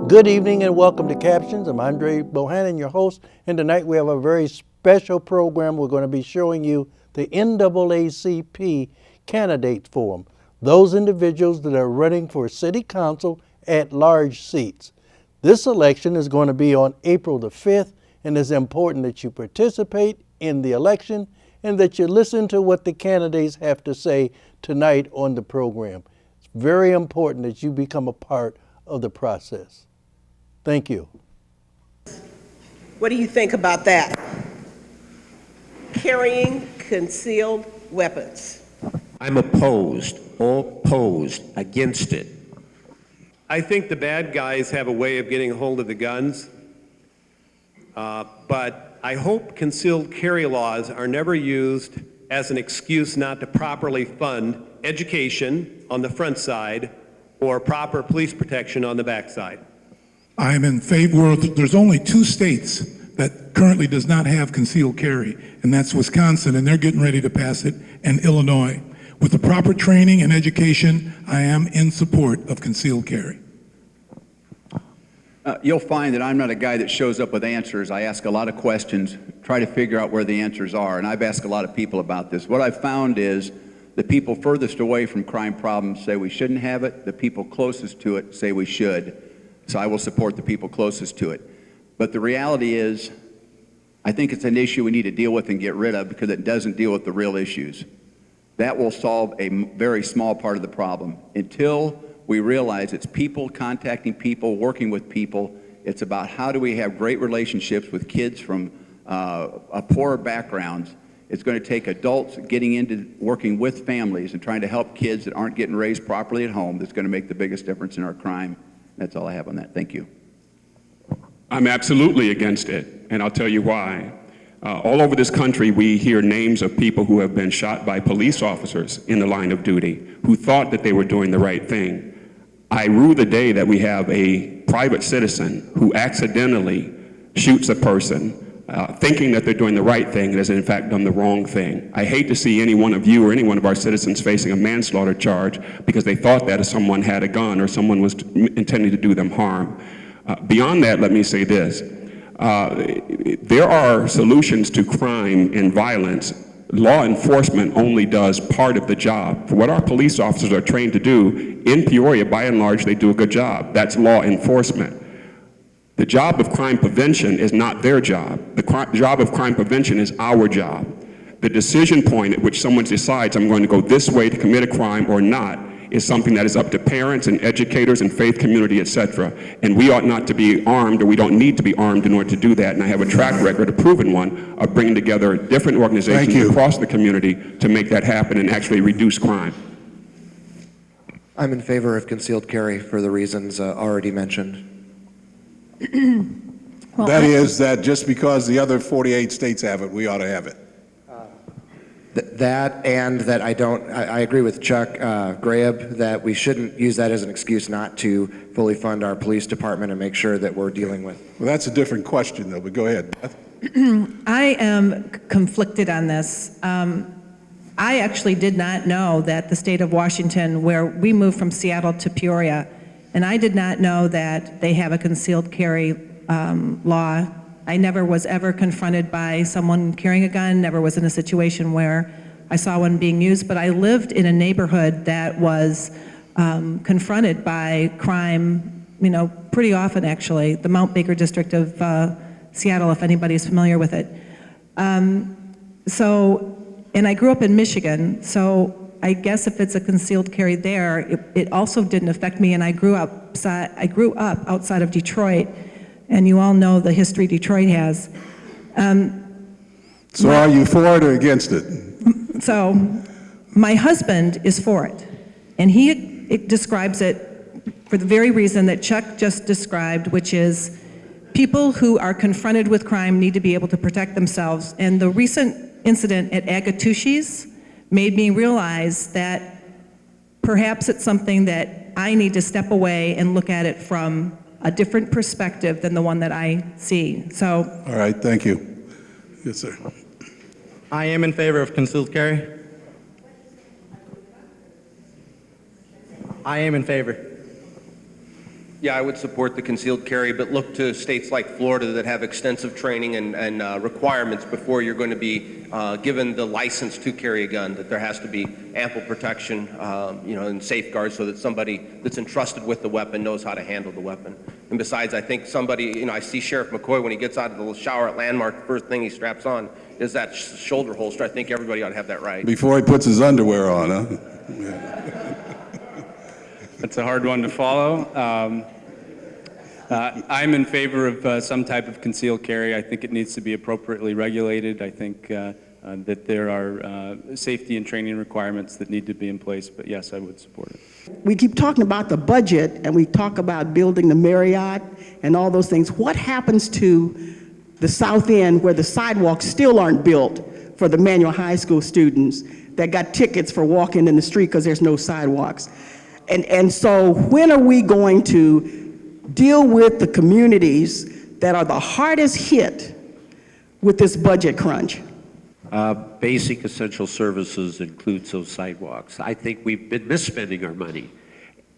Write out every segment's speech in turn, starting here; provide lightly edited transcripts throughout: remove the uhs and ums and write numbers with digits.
Good evening and welcome to Captions. I'm Andre Bohannon, your host, and tonight we have a very special program. We're going to be showing you the NAACP candidate forum, those individuals that are running for city council at large seats. This election is going to be on April the 5th, and it's important that you participate in the election and that you listen to what the candidates have to say tonight on the program. It's very important that you become a part of the process. Thank you. What do you think about that? Carrying concealed weapons. I'm opposed against it. I think the bad guys have a way of getting a hold of the guns, but I hope concealed carry laws are never used as an excuse not to properly fund education on the front side or proper police protection on the back side. I'm in favor of, there's only 2 states that currently does not have concealed carry, and that's Wisconsin, and they're getting ready to pass it, and Illinois. With the proper training and education, I am in support of concealed carry. You'll find that I'm not a guy that shows up with answers. I ask a lot of questions, try to figure out where the answers are, and I've asked a lot of people about this. What I've found is the people furthest away from crime problems say we shouldn't have it. The people closest to it say we should. So I will support the people closest to it. But the reality is, I think it's an issue we need to deal with and get rid of because it doesn't deal with the real issues. That will solve a very small part of the problem. Until we realize it's people contacting people, working with people, it's about how do we have great relationships with kids from poorer backgrounds. It's going to take adults getting into working with families and trying to help kids that aren't getting raised properly at home that's going to make the biggest difference in our crime. That's all I have on that. Thank you. I'm absolutely against it, and I'll tell you why. All over this country, we hear names of people who have been shot by police officers in the line of duty who thought that they were doing the right thing. I rue the day that we have a private citizen who accidentally shoots a person thinking that they're doing the right thing and has in fact done the wrong thing. I hate to see any one of you or any one of our citizens facing a manslaughter charge because they thought that someone had a gun or someone was intending to do them harm. Beyond that, let me say this. There are solutions to crime and violence. Law enforcement only does part of the job. For what our police officers are trained to do, in Peoria, by and large, they do a good job. That's law enforcement. The job of crime prevention is not their job. The job of crime prevention is our job. The decision point at which someone decides I'm going to go this way to commit a crime or not is something that is up to parents and educators and faith community, etc. And we ought not to be armed, or we don't need to be armed in order to do that. And I have a track record, a proven one, of bringing together different organizations across the community to make that happen and actually reduce crime. I'm in favor of concealed carry for the reasons already mentioned. Well, that is that just because the other 48 states have it, we ought to have it. That and that I agree with Chuck Graham that we shouldn't use that as an excuse not to fully fund our police department and make sure that we're dealing with. Well, that's a different question though, but go ahead, Beth. I am conflicted on this. I actually did not know that the state of Washington, where we moved from Seattle to Peoria, and I did not know that they have a concealed carry law. I never was ever confronted by someone carrying a gun, never was in a situation where I saw one being used, but I lived in a neighborhood that was confronted by crime, pretty often actually, the Mount Baker district of Seattle, if anybody's familiar with it. And I grew up in Michigan, so I guess if it's a concealed carry there, it also didn't affect me, and I grew up outside of Detroit, and you all know the history Detroit has. So are you for it or against it? So my husband is for it, and he describes it for the very reason that Chuck just described, which is people who are confronted with crime need to be able to protect themselves. And the recent incident at Agatushi's made me realize that perhaps it's something that I need to step away and look at it from a different perspective than the one that I see. So. All right, thank you. Yes, sir. I am in favor of concealed carry. I am in favor. Yeah, I would support the concealed carry, but look to states like Florida that have extensive training and requirements before you're going to be given the license to carry a gun, that there has to be ample protection, and safeguards so that somebody that's entrusted with the weapon knows how to handle the weapon. And besides, I think somebody, I see Sheriff McCoy when he gets out of the shower at Landmark, the first thing he straps on is that shoulder holster. I think everybody ought to have that right. Before he puts his underwear on, huh? That's a hard one to follow. I'm in favor of some type of concealed carry. I think it needs to be appropriately regulated. I think that there are safety and training requirements that need to be in place, but yes, I would support it. We keep talking about the budget, and we talk about building the Marriott and all those things. What happens to the South End where the sidewalks still aren't built for the Manual High School students that got tickets for walking in the street because there's no sidewalks? And so when are we going to deal with the communities that are the hardest hit with this budget crunch? Basic essential services includes those sidewalks. I think we've been misspending our money.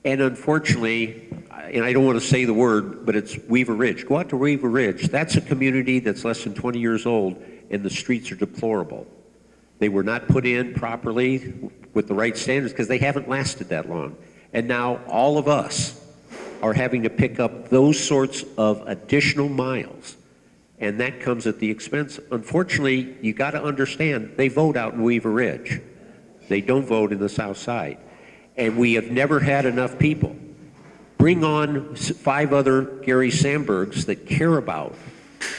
And unfortunately, and I don't want to say the word, but it's Weaver Ridge. Go out to Weaver Ridge. That's a community that's less than 20 years old, and the streets are deplorable. They were not put in properly with the right standards because they haven't lasted that long. And now all of us are having to pick up those sorts of additional miles. And that comes at the expense. Unfortunately, you got to understand, they vote out in Weaver Ridge. They don't vote in the South Side. And we have never had enough people. Bring on 5 other Gary Sandbergs that care about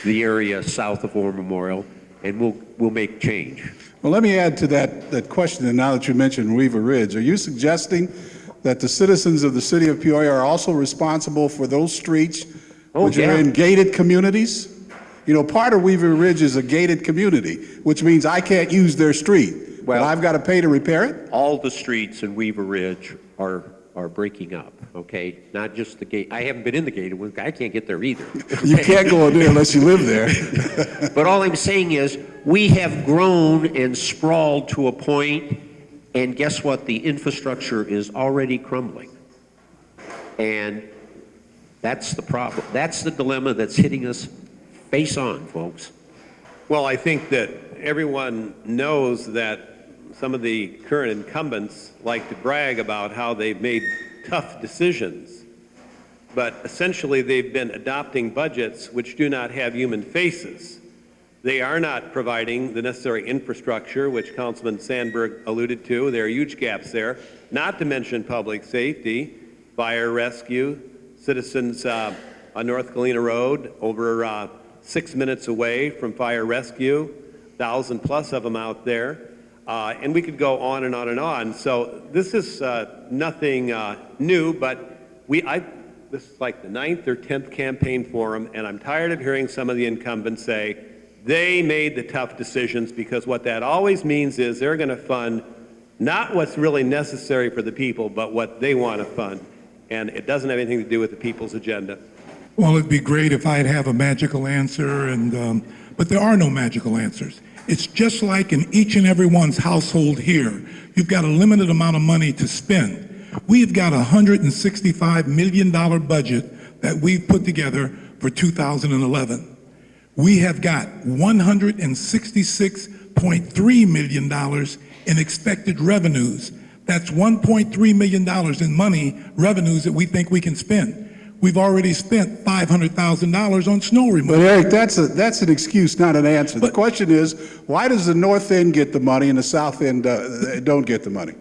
the area south of War Memorial, and we'll make change. Well, let me add to that question, and now that you mentioned Weaver Ridge, are you suggesting that the citizens of the city of Peoria are also responsible for those streets which are in gated communities? Part of Weaver Ridge is a gated community, which means I can't use their street, but I've got to pay to repair it? All the streets in Weaver Ridge are breaking up, okay? Not just the gate. I haven't been in the gated one. I can't get there either. Okay? You can't go in there unless you live there. But all I'm saying is we have grown and sprawled to a point, and guess what? The infrastructure is already crumbling. And that's the problem. That's the dilemma that's hitting us face on, folks. Well, I think that everyone knows that some of the current incumbents like to brag about how they've made tough decisions, but essentially they've been adopting budgets which do not have human faces. They are not providing the necessary infrastructure, which Councilman Sandberg alluded to. There are huge gaps there, not to mention public safety, fire rescue, citizens on North Galena Road over 6 minutes away from fire rescue, 1,000 plus of them out there. And we could go on and on and on. So this is nothing new, but this is like the 9th or 10th campaign forum, and I'm tired of hearing some of the incumbents say they made the tough decisions, because what that always means is they're going to fund not what's really necessary for the people, but what they want to fund. And it doesn't have anything to do with the people's agenda. Well, it'd be great if I'd have a magical answer, but there are no magical answers. It's just like in each and every one's household here. You've got a limited amount of money to spend. We've got a $165 million budget that we've put together for 2011. We have got $166.3 million in expected revenues. That's $1.3 million in money, revenues that we think we can spend. We've already spent $500,000 on snow removal. But Eric, that's an excuse, not an answer. The question is, why does the North End get the money and the South End don't get the money?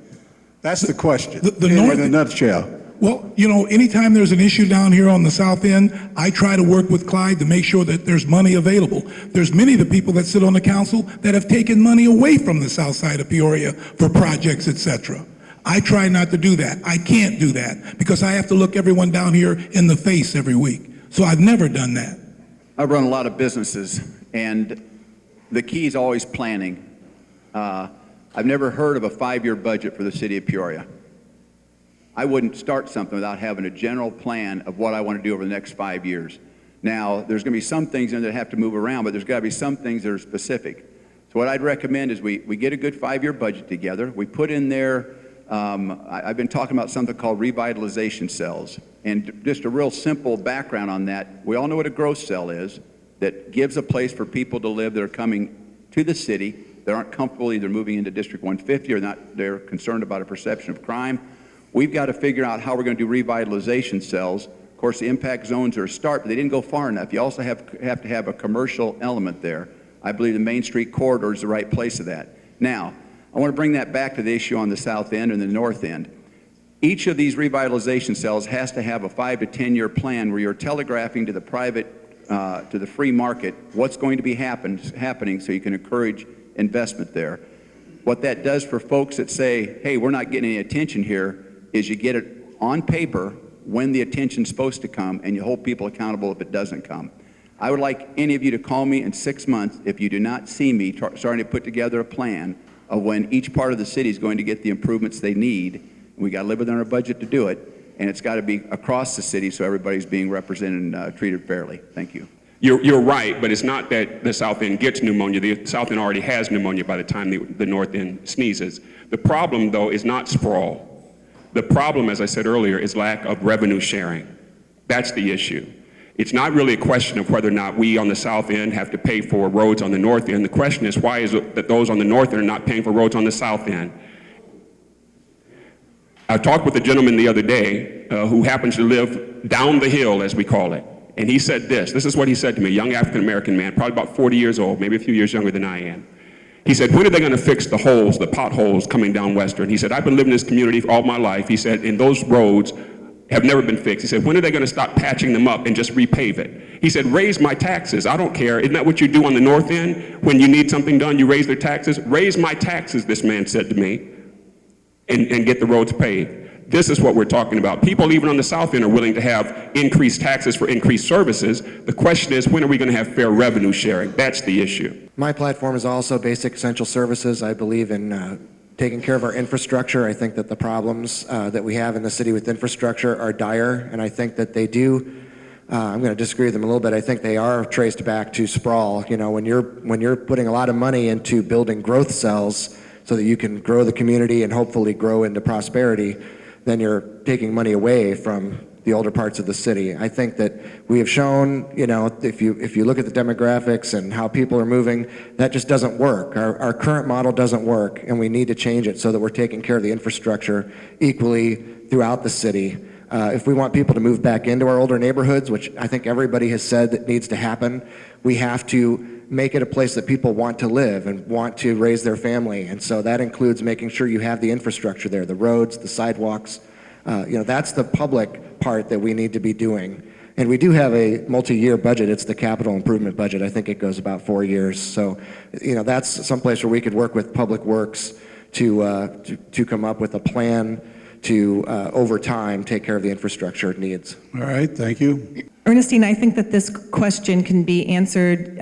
That's the question, in a nutshell. Well, anytime there's an issue down here on the South End, I try to work with Clyde to make sure that there's money available. There's many of the people that sit on the council that have taken money away from the south side of Peoria for projects, etc. I try not to do that. I can't do that because I have to look everyone down here in the face every week. So I've never done that. I run a lot of businesses, and the key is always planning. I've never heard of a 5-year budget for the city of Peoria. I wouldn't start something without having a general plan of what I want to do over the next 5 years. Now, there's going to be some things in there that have to move around, but there's got to be some things that are specific. So what I'd recommend is we get a good 5-year budget together. We put in there I've been talking about something called revitalization cells. And just a real simple background on that, we all know what a growth cell is, that gives a place for people to live that are coming to the city, that aren't comfortable either moving into District 150 or they're concerned about a perception of crime. We've got to figure out how we're going to do revitalization cells. Of course, the impact zones are a start, but they didn't go far enough. You also have to have a commercial element there. I believe the Main Street corridor is the right place of that. Now, I want to bring that back to the issue on the south end and the north end. Each of these revitalization cells has to have a 5 to 10 year plan where you're telegraphing to the private, to the free market, what's going to be happening so you can encourage investment there. What that does for folks that say, hey, we're not getting any attention here, is you get it on paper when the attention's supposed to come, and you hold people accountable if it doesn't come. I would like any of you to call me in 6 months if you do not see me starting to put together a plan of when each part of the city is going to get the improvements they need. We got to live within our budget to do it, and it's got to be across the city so everybody's being represented and treated fairly. Thank you. You're right, but it's not that the south end gets pneumonia. The south end already has pneumonia by the time the north end sneezes. The problem, though, is not sprawl. The problem, as I said earlier, is lack of revenue sharing. That's the issue. It's not really a question of whether or not we on the south end have to pay for roads on the north end. The question is, why is it that those on the north end are not paying for roads on the south end? I talked with a gentleman the other day who happens to live down the hill, as we call it. And he said this is what he said to me, a young African-American man, probably about 40 years old, maybe a few years younger than I am. He said, when are they going to fix the holes, the potholes coming down Western? He said, I've been living in this community all my life. He said, and those roads have never been fixed. He said, when are they going to stop patching them up and just repave it? He said, raise my taxes. I don't care. Isn't that what you do on the north end? When you need something done, you raise their taxes. Raise my taxes, this man said to me, and get the roads paved. This is what we're talking about. People even on the south end are willing to have increased taxes for increased services. The question is, when are we going to have fair revenue sharing? That's the issue. My platform is also basic essential services. I believe in taking care of our infrastructure. I think that the problems that we have in the city with infrastructure are dire, and I think that they do. I'm going to disagree with them a little bit. I think they are traced back to sprawl. You know, when you're putting a lot of money into building growth cells so that you can grow the community and hopefully grow into prosperity, then you're taking money away from the older parts of the city. I think that we have shown, you know, if you look at the demographics and how people are moving, that just doesn't work. Our current model doesn't work, and we need to change it so that we're taking care of the infrastructure equally throughout the city. If we want people to move back into our older neighborhoods, which I think everybody has said that needs to happen, we have to make it a place that people want to live and want to raise their family. And so that includes making sure you have the infrastructure there, the roads, the sidewalks. You know, that's the public part that we need to be doing. And we do have a multi-year budget. It's the capital improvement budget. I think it goes about 4 years. So, you know, that's someplace where we could work with Public Works to come up with a plan to, over time, take care of the infrastructure needs. All right, thank you. Ernestine, I think that this question can be answered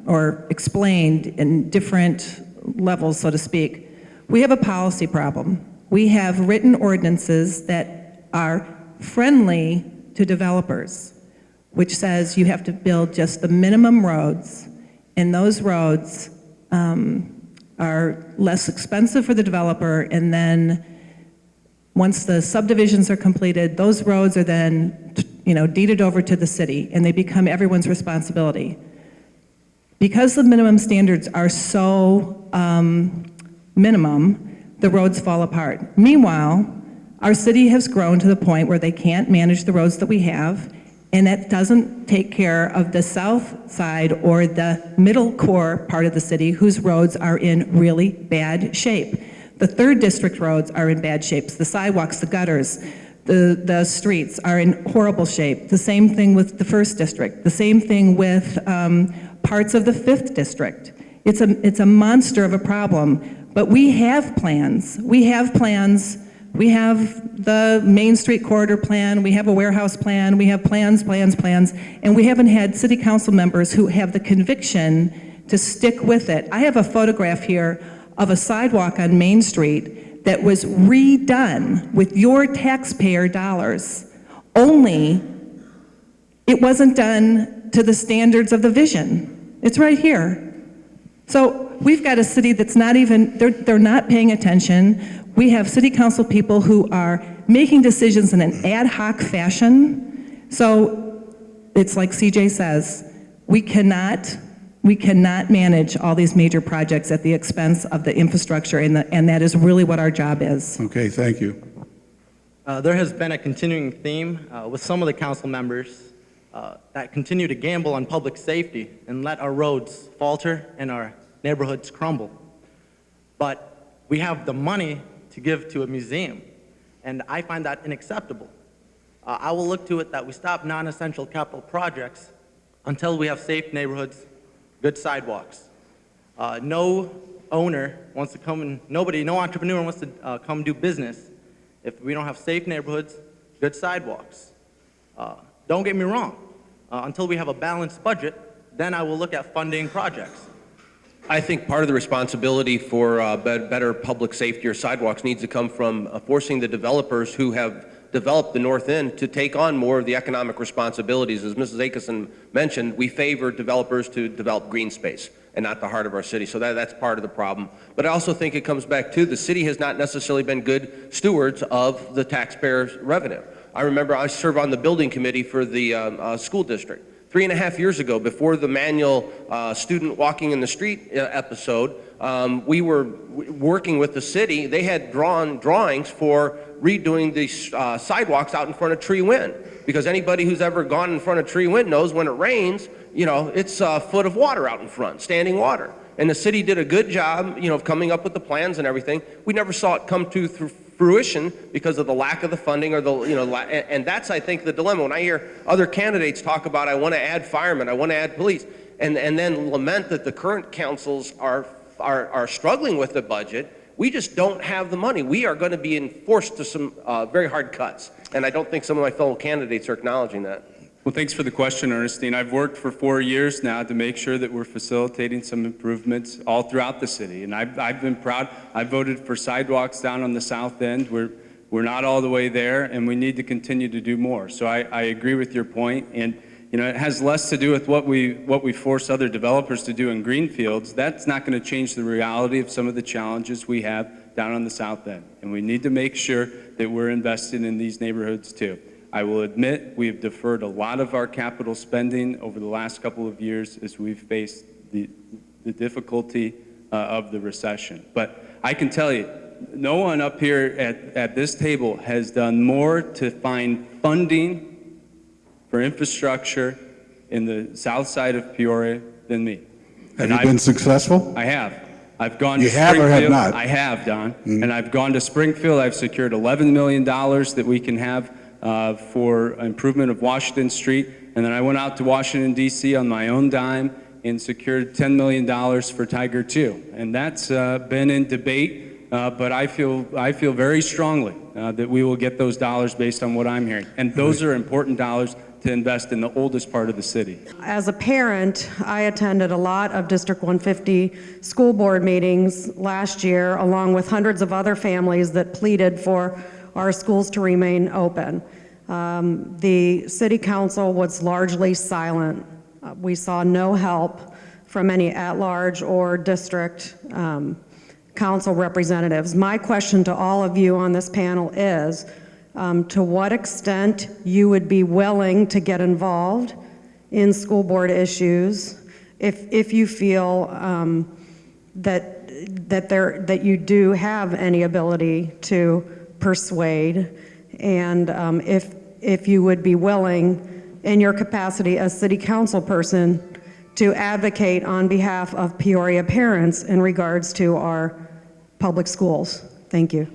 or explained in different levels, so to speak. We have a policy problem. We have written ordinances that are friendly to developers, which says you have to build just the minimum roads, and those roads are less expensive for the developer, and then once the subdivisions are completed, those roads are then, you know, deeded over to the city, and they become everyone's responsibility. Because the minimum standards are so minimum, the roads fall apart. Meanwhile, our city has grown to the point where they can't manage the roads that we have, and that doesn't take care of the south side or the middle core part of the city whose roads are in really bad shape. The 3rd District roads are in bad shapes. The sidewalks, the gutters, the streets are in horrible shape. The same thing with the 1st District. The same thing with parts of the 5th District. It's a monster of a problem. But we have plans. We have plans. We have the Main Street corridor plan. We have a warehouse plan. We have plans, and we haven't had city council members who have the conviction to stick with it. I have a photograph here of a sidewalk on Main Street that was redone with your taxpayer dollars, only it wasn't done to the standards of the vision. It's right here. So we've got a city that's not even, they're not paying attention. We have city council people who are making decisions in an ad hoc fashion. So it's like CJ says, we cannot manage all these major projects at the expense of the infrastructure, and that is really what our job is. Okay, thank you. There has been a continuing theme with some of the council members that continue to gamble on public safety and let our roads falter and our neighborhoods crumble. But we have the money to give to a museum, and I find that unacceptable. I will look to it that we stop non-essential capital projects until we have safe neighborhoods, good sidewalks. No owner wants to come and, no entrepreneur wants to come do business if we don't have safe neighborhoods, good sidewalks. Don't get me wrong, until we have a balanced budget, then I will look at funding projects. I think part of the responsibility for better public safety or sidewalks needs to come from forcing the developers who have developed the North End to take on more of the economic responsibilities. As Mrs. Akeson mentioned, we favor developers to develop green space and not the heart of our city. So that's part of the problem. But I also think it comes back to the city has not necessarily been good stewards of the taxpayers' revenue. I remember I served on the building committee for the school district. 3.5 years ago, before the manual student walking in the street episode, we were working with the city. They had drawn drawings for redoing the sidewalks out in front of Tree Wind, because anybody who's ever gone in front of Tree Wind knows when it rains, you know, it's a foot of water out in front, standing water. And the city did a good job, you know, of coming up with the plans and everything. We never saw it come to fruition because of the lack of the funding or the, you know, and that's, I think, the dilemma. When I hear other candidates talk about, I want to add firemen, I want to add police, and then lament that the current councils are struggling with the budget, we just don't have the money. We are going to be forced to some very hard cuts, and I don't think some of my fellow candidates are acknowledging that. Well, thanks for the question, Ernestine. I've worked for 4 years now to make sure that we're facilitating some improvements all throughout the city, and I've been proud. I voted for sidewalks down on the south end. We're not all the way there, and we need to continue to do more. So I agree with your point, and you know, it has less to do with what we force other developers to do in greenfields. That's not going to change the reality of some of the challenges we have down on the south end, and we need to make sure that we're investing in these neighborhoods too. I will admit we have deferred a lot of our capital spending over the last couple of years as we've faced the difficulty of the recession. But I can tell you, no one up here at this table has done more to find funding for infrastructure in the south side of Peoria than me. Have you been successful? I have. I've gone to Springfield. You have or have not? I have, Don. And I've gone to Springfield. I've secured $11 million that we can have for improvement of Washington Street, and then I went out to Washington, D.C. on my own dime and secured $10 million for Tiger 2. And that's been in debate, but I feel very strongly that we will get those dollars based on what I'm hearing. And those are important dollars to invest in the oldest part of the city. As a parent, I attended a lot of District 150 school board meetings last year, along with hundreds of other families that pleaded for our schools to remain open. The city council was largely silent. We saw no help from any at-large or district council representatives. My question to all of you on this panel is, to what extent you would be willing to get involved in school board issues if you feel that you do have any ability to persuade, and if you would be willing, in your capacity as city council person, to advocate on behalf of Peoria parents in regards to our public schools. Thank you.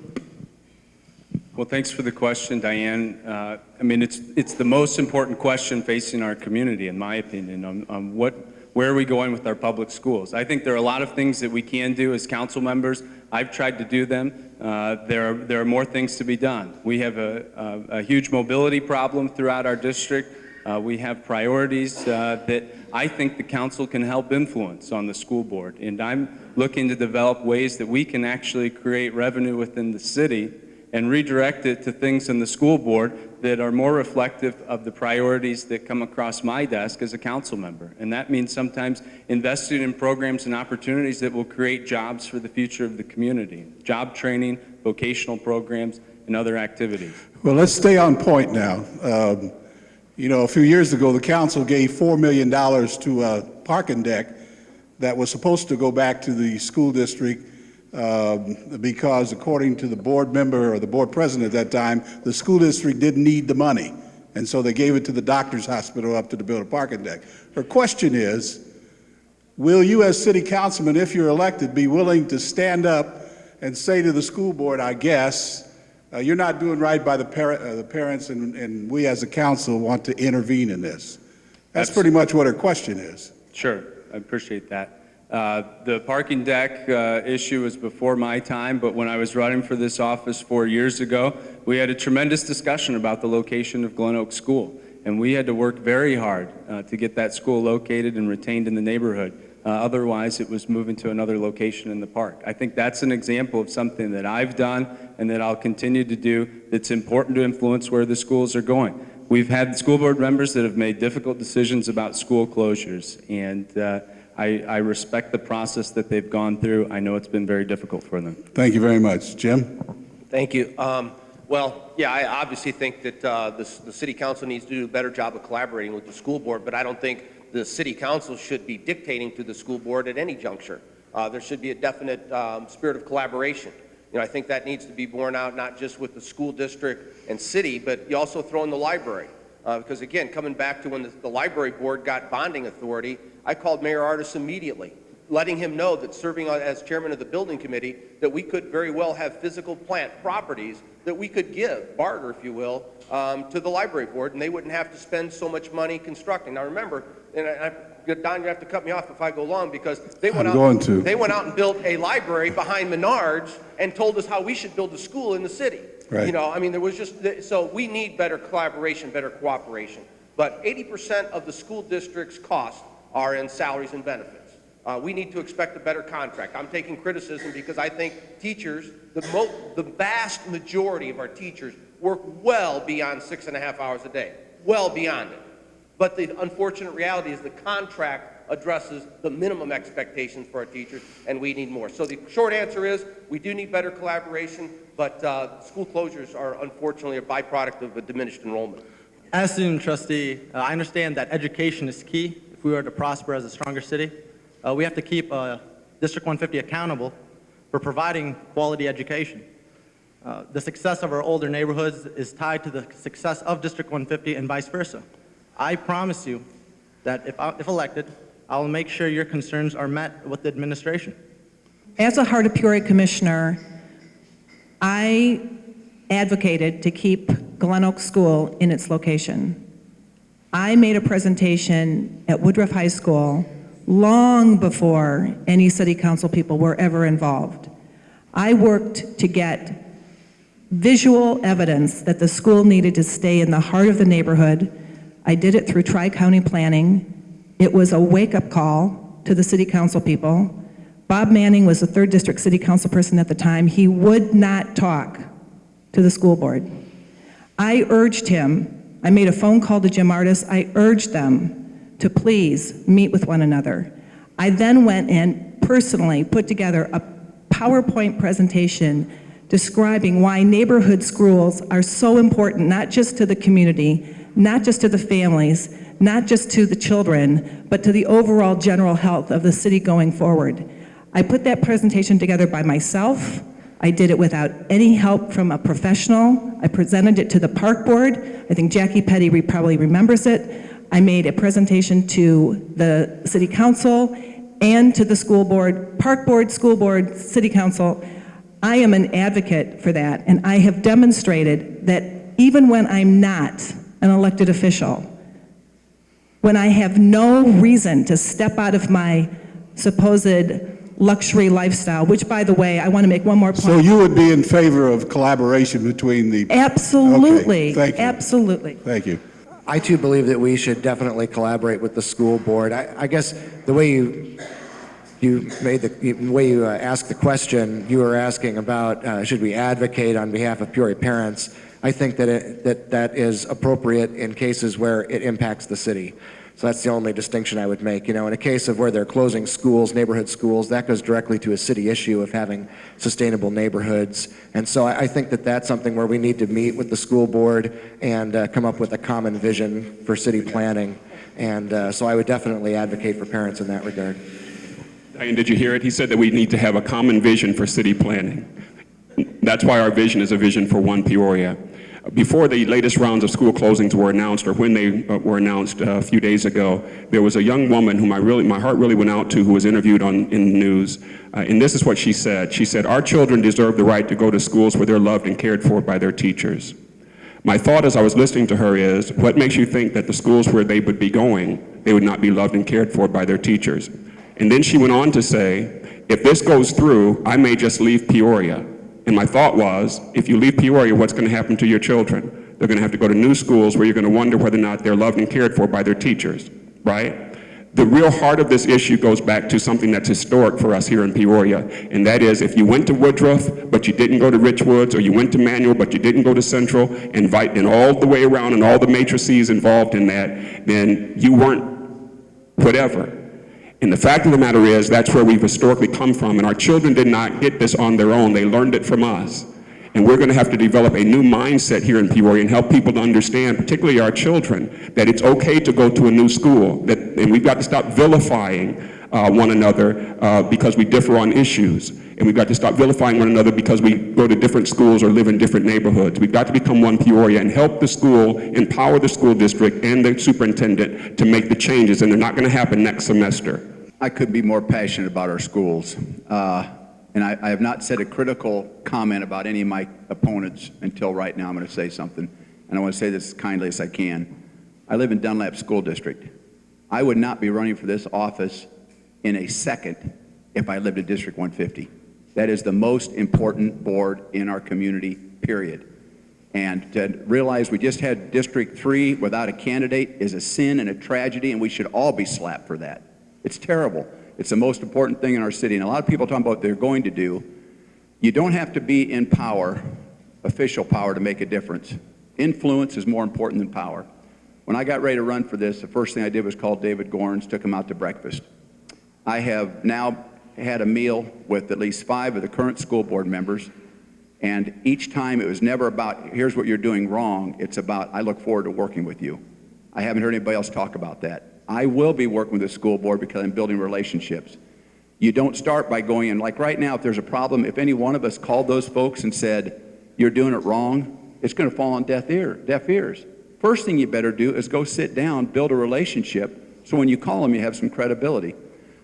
Well, thanks for the question, Diane. I mean, it's the most important question facing our community, in my opinion, on where are we going with our public schools. I think there are a lot of things that we can do as council members. I've tried to do them. There are more things to be done. We have a huge mobility problem throughout our district. We have priorities that I think the council can help influence on the school board. And I'm looking to develop ways that we can actually create revenue within the city and redirect it to things in the school board that are more reflective of the priorities that come across my desk as a council member. And that means sometimes investing in programs and opportunities that will create jobs for the future of the community, job training, vocational programs, and other activities. Well, let's stay on point now. You know, a few years ago, the council gave $4 million to a parking deck that was supposed to go back to the school district because according to the board member or the board president at that time, the school district didn't need the money. And so they gave it to the doctor's hospital up to build a parking deck. Her question is, will you as city councilman, if you're elected, be willing to stand up and say to the school board, I guess, you're not doing right by the parents and we as a council want to intervene in this? That's pretty much what her question is. Sure, I appreciate that. The parking deck issue was before my time, but when I was running for this office 4 years ago, we had a tremendous discussion about the location of Glen Oak School, and we had to work very hard to get that school located and retained in the neighborhood. Otherwise, it was moving to another location in the park. I think that's an example of something that I've done and that I'll continue to do that's important to influence where the schools are going. We've had school board members that have made difficult decisions about school closures, and I respect the process that they've gone through. I know it's been very difficult for them. Thank you very much. Jim? Thank you. Well, yeah, I obviously think that the city council needs to do a better job of collaborating with the school board, but I don't think the city council should be dictating to the school board at any juncture. There should be a definite spirit of collaboration. You know, I think that needs to be borne out not just with the school district and city, but you also throw in the library. Because again, coming back to when the library board got bonding authority, I called Mayor Artis immediately, letting him know that serving as chairman of the building committee, that we could very well have physical plant properties that we could give, barter if you will, to the library board, and they wouldn't have to spend so much money constructing. Now remember, and Don, you have to cut me off if I go long, because they went out and built a library behind Menards and told us how we should build a school in the city. Right. You know, I mean, there was just, so we need better collaboration, better cooperation. But 80% of the school district's costs are in salaries and benefits. We need to expect a better contract. I'm taking criticism because I think teachers, the vast majority of our teachers work well beyond 6.5 hours a day, well beyond it. But the unfortunate reality is the contract addresses the minimum expectations for our teachers, and we need more. So the short answer is we do need better collaboration, but school closures are unfortunately a byproduct of a diminished enrollment. As student trustee, I understand that education is key if we are to prosper as a stronger city. We have to keep District 150 accountable for providing quality education. The success of our older neighborhoods is tied to the success of District 150 and vice versa. I promise you that if elected, I will make sure your concerns are met with the administration. As a Heart of Peoria Commissioner, I advocated to keep Glen Oak School in its location. I made a presentation at Woodruff High School long before any city council people were ever involved. I worked to get visual evidence that the school needed to stay in the heart of the neighborhood. I did it through Tri-County Planning. It was a wake-up call to the city council people. Bob Manning was the 3rd District City Council person at the time. He would not talk to the school board. I urged him, I made a phone call to Jim Artis, I urged them to please meet with one another. I then went and personally put together a PowerPoint presentation describing why neighborhood schools are so important, not just to the community, not just to the families, not just to the children, but to the overall general health of the city going forward. I put that presentation together by myself. I did it without any help from a professional. I presented it to the park board. I think Jackie Petty probably remembers it. I made a presentation to the city council and to the school board, park board, school board, city council. I am an advocate for that, and I have demonstrated that even when I'm not an elected official, when I have no reason to step out of my supposed luxury lifestyle, which, by the way, I want to make one more point. So you would be in favor of collaboration between the... Absolutely. Okay, thank you. Absolutely. Thank you. I too believe that we should definitely collaborate with the school board. I guess the way you The way you asked the question, you were asking about should we advocate on behalf of Peoria parents. I think that that is appropriate in cases where it impacts the city. So that's the only distinction I would make. In a case of where they're closing schools, neighborhood schools, that goes directly to a city issue of having sustainable neighborhoods. And so I think that that's something where we need to meet with the school board and come up with a common vision for city planning. And so I would definitely advocate for parents in that regard. Diane, did you hear it? He said that we need to have a common vision for city planning. That's why our vision is a vision for one Peoria. Before the latest rounds of school closings were announced, or when they were announced a few days ago, there was a young woman whom my heart really went out to, who was interviewed in the news. And this is what she said. She said, "Our children deserve the right to go to schools where they're loved and cared for by their teachers." My thought as I was listening to her is, what makes you think that the schools where they would be going, they would not be loved and cared for by their teachers? And then she went on to say, if this goes through, I may just leave Peoria. And my thought was, if you leave Peoria, what's going to happen to your children? They're going to have to go to new schools where you're going to wonder whether or not they're loved and cared for by their teachers, right? The real heart of this issue goes back to something that's historic for us here in Peoria, and that is if you went to Woodruff, but you didn't go to Richwoods, or you went to Manual, but you didn't go to Central, and all the way around and all the matrices involved in that, then you weren't whatever. And the fact of the matter is, that's where we've historically come from, and our children did not get this on their own. They learned it from us. And we're going to have to develop a new mindset here in Peoria and help people to understand, particularly our children, that it's okay to go to a new school, and we've got to stop vilifying one another because we differ on issues. And we've got to stop vilifying one another because we go to different schools or live in different neighborhoods. We've got to become one Peoria and help the school, empower the school district and the superintendent to make the changes, and they're not going to happen next semester. I couldn't be more passionate about our schools. And I have not said a critical comment about any of my opponents until right now. I'm going to say something, and I want to say this as kindly as I can. I live in Dunlap School District. I would not be running for this office in a second if I lived in District 150. That is the most important board in our community, period. And to realize we just had District 3 without a candidate is a sin and a tragedy, and we should all be slapped for that. It's terrible. It's the most important thing in our city. And a lot of people talk about what they're going to do. You don't have to be in power, official power, to make a difference. Influence is more important than power. When I got ready to run for this, the first thing I did was call David Gorns, took him out to breakfast. I have now had a meal with at least 5 of the current school board members, and each time it was never about, here's what you're doing wrong. It's about, I look forward to working with you. I haven't heard anybody else talk about that. I will be working with the school board because I'm building relationships. You don't start by going in, like right now, if there's a problem, if any one of us called those folks and said, you're doing it wrong, it's going to fall on deaf ears. First thing you better do is go sit down, build a relationship, so when you call them, you have some credibility.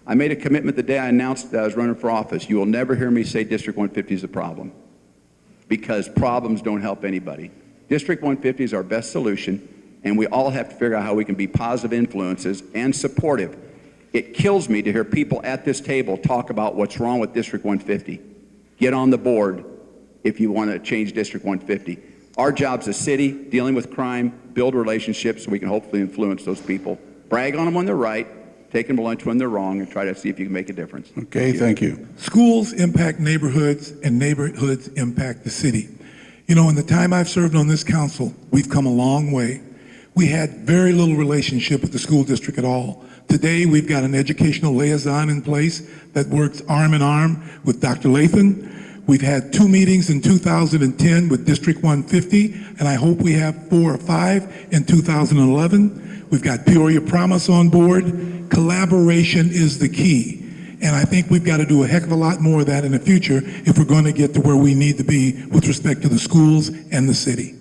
I made a commitment the day I announced that I was running for office. You will never hear me say District 150 is a problem, because problems don't help anybody. District 150 is our best solution, and we all have to figure out how we can be positive influences and supportive. It kills me to hear people at this table talk about what's wrong with District 150. Get on the board if you want to change District 150. Our job's a city, dealing with crime, build relationships so we can hopefully influence those people. Brag on them when they're right, take them to lunch when they're wrong, and try to see if you can make a difference. Okay, thank you. Schools impact neighborhoods, and neighborhoods impact the city. In the time I've served on this council, we've come a long way. We had very little relationship with the school district at all. Today, we've got an educational liaison in place that works arm in arm with Dr. Lathan. We've had 2 meetings in 2010 with District 150, and I hope we have 4 or 5 in 2011. We've got Peoria Promise on board. Collaboration is the key. And I think we've got to do a heck of a lot more of that in the future if we're going to get to where we need to be with respect to the schools and the city.